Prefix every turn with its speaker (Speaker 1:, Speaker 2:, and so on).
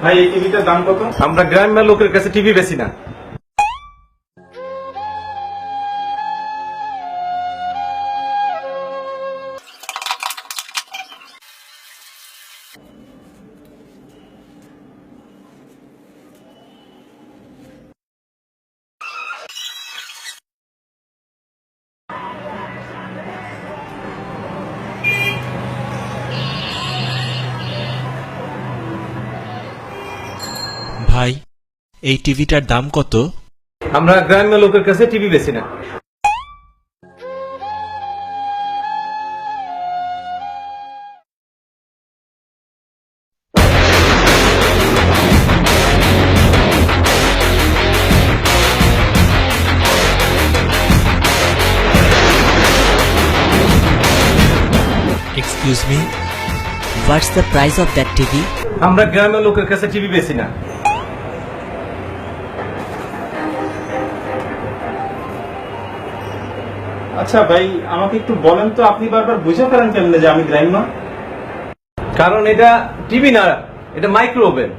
Speaker 1: ভাই এই টিভিটার দাম কত?
Speaker 2: আমরা গ্রামের লোকের কাছে টিভি বেশি না।
Speaker 3: ভাই এই টিভিটার দাম কত?
Speaker 2: আমরা গ্রামের লোকের কাছে টিভি বেশি না।
Speaker 3: Excuse me, what's the price of that TV?
Speaker 2: আমরা গ্রামের লোকের কাছে টিভি বেশি না।
Speaker 1: আচ্ছা ভাই আমাকে একটু বলেন তো, আপনি বারবার বুঝে ফেলেন কেমনে যে আমি গ্রাম্য?
Speaker 2: কারণ এটা টিভি না, এটা মাইক্রো ওভেন।